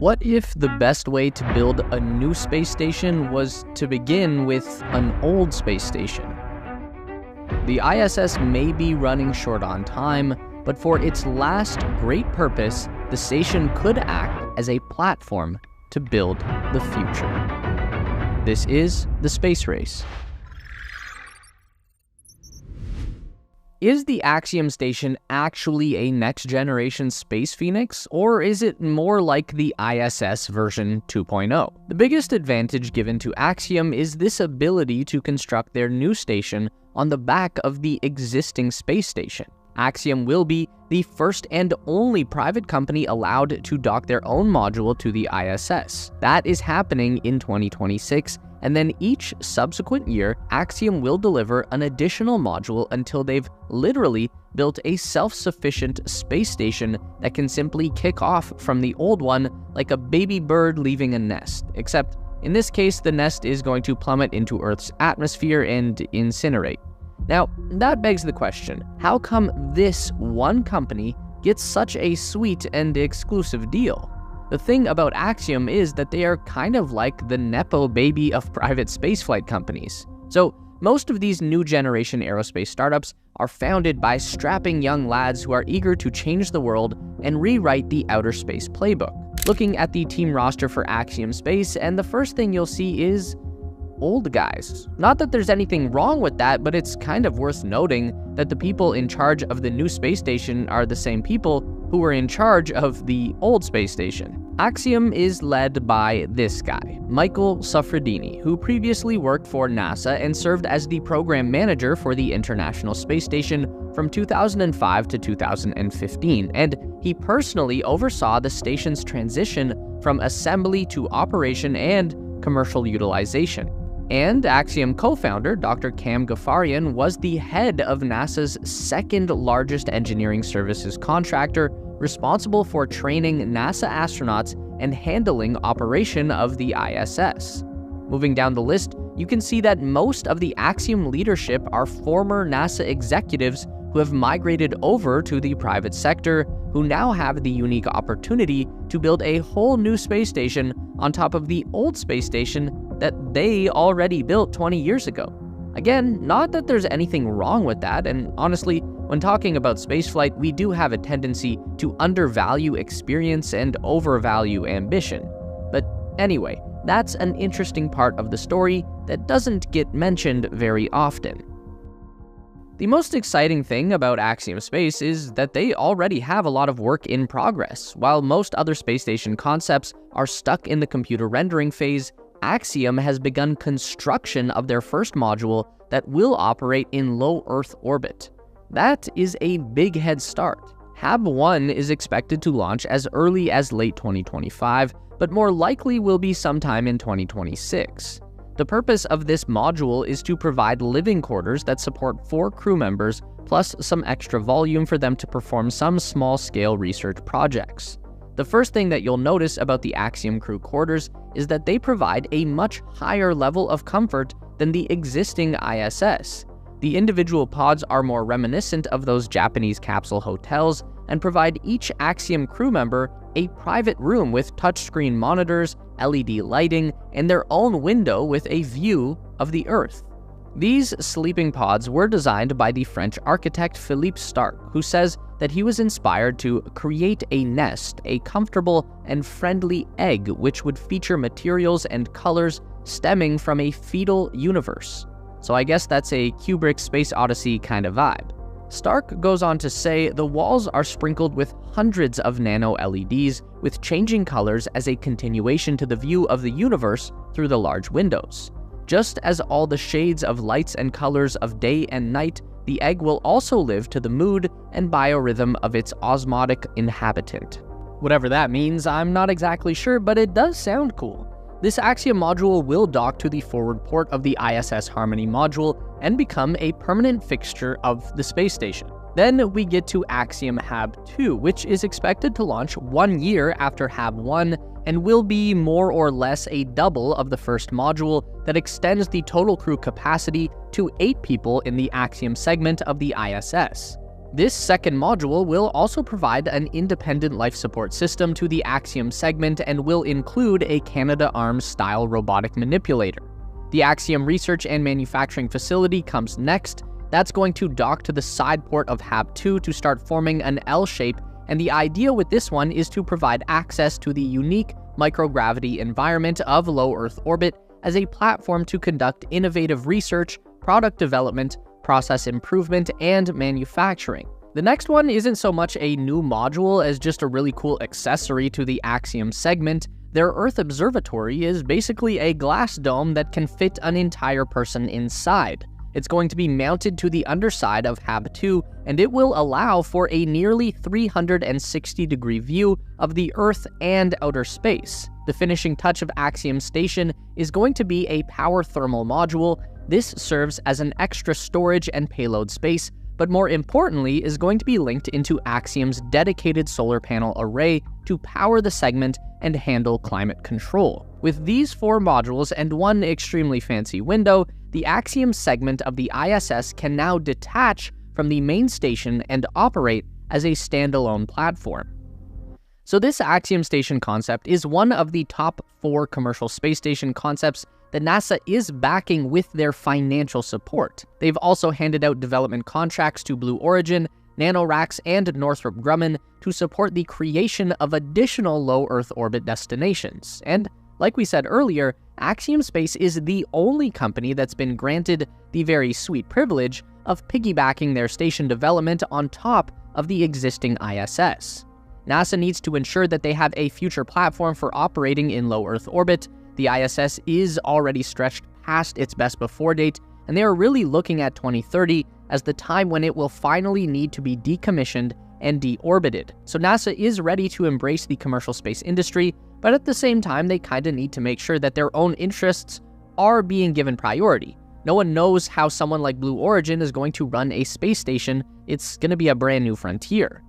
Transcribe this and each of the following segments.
What if the best way to build a new space station was to begin with an old space station? The ISS may be running short on time, but for its last great purpose, the station could act as a platform to build the future. This is the Space Race. Is the Axiom station actually a next-generation Space Phoenix, or is it more like the ISS version 2.0? The biggest advantage given to Axiom is this ability to construct their new station on the back of the existing space station. Axiom will be the first and only private company allowed to dock their own module to the ISS. That is happening in 2026, and then each subsequent year, Axiom will deliver an additional module until they've literally built a self-sufficient space station that can simply kick off from the old one like a baby bird leaving a nest, except in this case, the nest is going to plummet into Earth's atmosphere and incinerate. Now, that begs the question, how come this one company gets such a sweet and exclusive deal? The thing about Axiom is that they are kind of like the Nepo baby of private spaceflight companies. So, most of these new generation aerospace startups are founded by strapping young lads who are eager to change the world and rewrite the outer space playbook. Looking at the team roster for Axiom Space, and the first thing you'll see is old guys. Not that there's anything wrong with that, but it's kind of worth noting that the people in charge of the new space station are the same people who were in charge of the old space station. Axiom is led by this guy, Michael Suffredini, who previously worked for NASA and served as the program manager for the International Space Station from 2005 to 2015, and he personally oversaw the station's transition from assembly to operation and commercial utilization. And Axiom co-founder Dr. Cam Ghaffarian was the head of NASA's second largest engineering services contractor, responsible for training NASA astronauts and handling operation of the ISS. Moving down the list, you can see that most of the Axiom leadership are former NASA executives who have migrated over to the private sector, who now have the unique opportunity to build a whole new space station on top of the old space station that they already built 20 years ago. Again, not that there's anything wrong with that, and honestly, when talking about spaceflight, we do have a tendency to undervalue experience and overvalue ambition. But anyway, that's an interesting part of the story that doesn't get mentioned very often. The most exciting thing about Axiom Space is that they already have a lot of work in progress. While most other space station concepts are stuck in the computer rendering phase, Axiom has begun construction of their first module that will operate in low Earth orbit. That is a big head start. HAB-1 is expected to launch as early as late 2025, but more likely will be sometime in 2026. The purpose of this module is to provide living quarters that support 4 crew members, plus some extra volume for them to perform some small-scale research projects. The first thing that you'll notice about the Axiom crew quarters is that they provide a much higher level of comfort than the existing ISS. The individual pods are more reminiscent of those Japanese capsule hotels and provide each Axiom crew member a private room with touchscreen monitors, LED lighting, and their own window with a view of the Earth. These sleeping pods were designed by the French architect Philippe Starck, who says that he was inspired to create a nest, a comfortable and friendly egg which would feature materials and colors stemming from a fetal universe. So I guess that's a Kubrick Space Odyssey kind of vibe. Starck goes on to say the walls are sprinkled with hundreds of nano LEDs with changing colors as a continuation to the view of the universe through the large windows. Just as all the shades of lights and colors of day and night, the egg will also live to the mood and biorhythm of its osmotic inhabitant. Whatever that means, I'm not exactly sure, but it does sound cool. This Axiom module will dock to the forward port of the ISS Harmony module and become a permanent fixture of the space station. Then we get to Axiom HAB-2, which is expected to launch 1 year after HAB-1 and will be more or less a double of the first module that extends the total crew capacity to 8 people in the Axiom segment of the ISS. This second module will also provide an independent life support system to the Axiom segment and will include a Canadarms-style robotic manipulator. The Axiom research and manufacturing facility comes next. That's going to dock to the side port of HAB2 to start forming an L shape, and the idea with this one is to provide access to the unique microgravity environment of low Earth orbit as a platform to conduct innovative research, product development, process improvement, and manufacturing. The next one isn't so much a new module as just a really cool accessory to the Axiom segment. Their Earth Observatory is basically a glass dome that can fit an entire person inside. It's going to be mounted to the underside of HAB2, and it will allow for a nearly 360-degree view of the Earth and outer space. The finishing touch of Axiom Station is going to be a power thermal module. This serves as an extra storage and payload space, but more importantly is going to be linked into Axiom's dedicated solar panel array to power the segment and handle climate control. With these 4 modules and one extremely fancy window, the Axiom segment of the ISS can now detach from the main station and operate as a standalone platform. So this Axiom Station concept is one of the top 4 commercial space station concepts that NASA is backing with their financial support. They've also handed out development contracts to Blue Origin, NanoRacks, and Northrop Grumman to support the creation of additional low Earth orbit destinations. And like we said earlier, Axiom Space is the only company that's been granted the very sweet privilege of piggybacking their station development on top of the existing ISS. NASA needs to ensure that they have a future platform for operating in low Earth orbit. The ISS is already stretched past its best before date, and they are really looking at 2030 as the time when it will finally need to be decommissioned and deorbited. So NASA is ready to embrace the commercial space industry, but at the same time, they kinda need to make sure that their own interests are being given priority. No one knows how someone like Blue Origin is going to run a space station. It's gonna be a brand new frontier.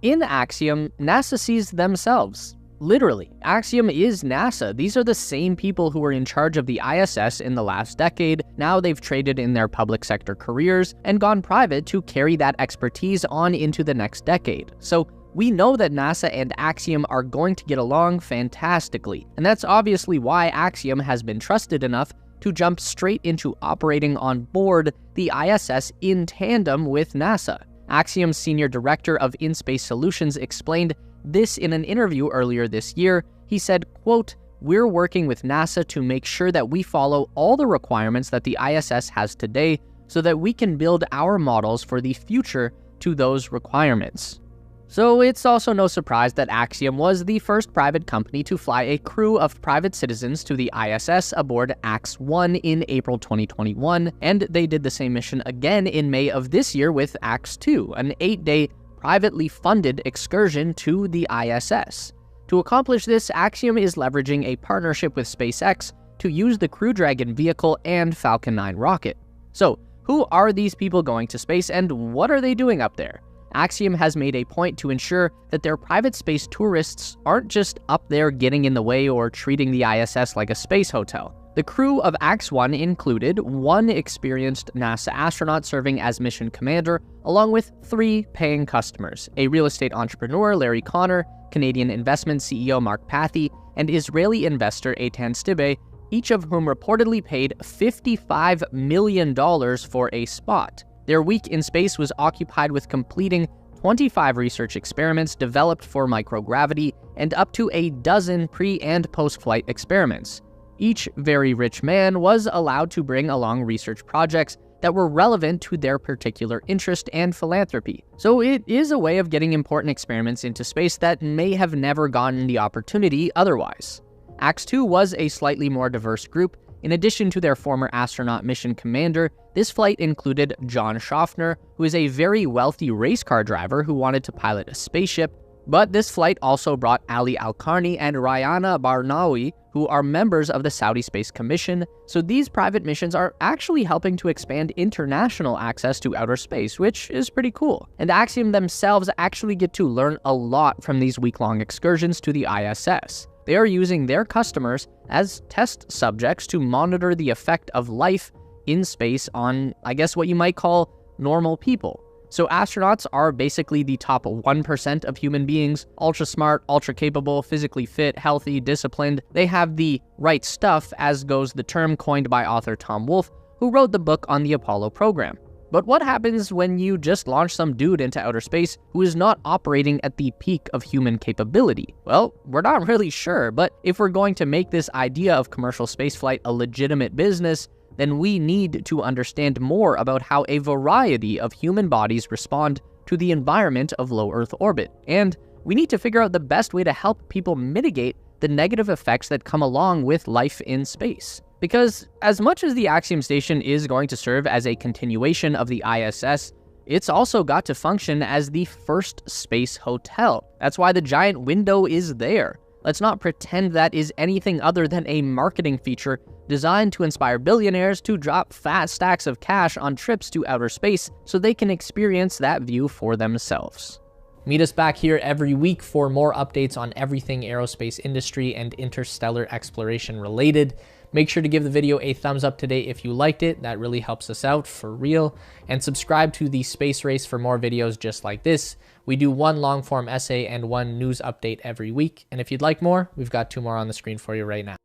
In Axiom, NASA sees themselves. Literally, Axiom is NASA. These are the same people who were in charge of the ISS in the last decade. Now they've traded in their public sector careers and gone private to carry that expertise on into the next decade. So we know that NASA and Axiom are going to get along fantastically, and that's obviously why Axiom has been trusted enough to jump straight into operating on board the ISS in tandem with NASA. Axiom's senior director of In-Space Solutions explained this in an interview earlier this year. He said, quote, "We're working with NASA to make sure that we follow all the requirements that the ISS has today so that we can build our models for the future to those requirements." So it's also no surprise that Axiom was the first private company to fly a crew of private citizens to the ISS aboard AX-1 in April 2021, and they did the same mission again in May of this year with AX-2, an 8-day privately funded excursion to the ISS. To accomplish this, Axiom is leveraging a partnership with SpaceX to use the Crew Dragon vehicle and Falcon 9 rocket. So, who are these people going to space and what are they doing up there? Axiom has made a point to ensure that their private space tourists aren't just up there getting in the way or treating the ISS like a space hotel. The crew of AX-1 included one experienced NASA astronaut serving as mission commander, along with 3 paying customers: a real estate entrepreneur, Larry Connor, Canadian investment CEO Mark Pathy, and Israeli investor Eitan Stibbe, each of whom reportedly paid $55 million for a spot. Their week in space was occupied with completing 25 research experiments developed for microgravity and up to a dozen pre- and post-flight experiments. Each very rich man was allowed to bring along research projects that were relevant to their particular interest and philanthropy. So it is a way of getting important experiments into space that may have never gotten the opportunity otherwise. AX-2 was a slightly more diverse group. In addition to their former astronaut mission commander, this flight included John Schaffner, who is a very wealthy race car driver who wanted to pilot a spaceship. But this flight also brought Ali Al-Karni and Rayana Barnawi, who are members of the Saudi Space Commission. So these private missions are actually helping to expand international access to outer space, which is pretty cool. And Axiom themselves actually get to learn a lot from these week-long excursions to the ISS. They are using their customers as test subjects to monitor the effect of life in space on, I guess, what you might call normal people. So astronauts are basically the top 1% of human beings, ultra smart, ultra capable, physically fit, healthy, disciplined. They have the right stuff, as goes the term coined by author Tom Wolfe, who wrote the book on the Apollo program. But what happens when you just launch some dude into outer space who is not operating at the peak of human capability? Well, we're not really sure, but if we're going to make this idea of commercial spaceflight a legitimate business, then we need to understand more about how a variety of human bodies respond to the environment of low Earth orbit. And we need to figure out the best way to help people mitigate the negative effects that come along with life in space. Because as much as the Axiom station is going to serve as a continuation of the ISS, it's also got to function as the first space hotel. That's why the giant window is there. Let's not pretend that is anything other than a marketing feature designed to inspire billionaires to drop fat stacks of cash on trips to outer space so they can experience that view for themselves. Meet us back here every week for more updates on everything aerospace industry and interstellar exploration related. Make sure to give the video a thumbs up today if you liked it. That really helps us out for real. And subscribe to the Space Race for more videos just like this. We do one long form essay and one news update every week. And if you'd like more, we've got 2 more on the screen for you right now.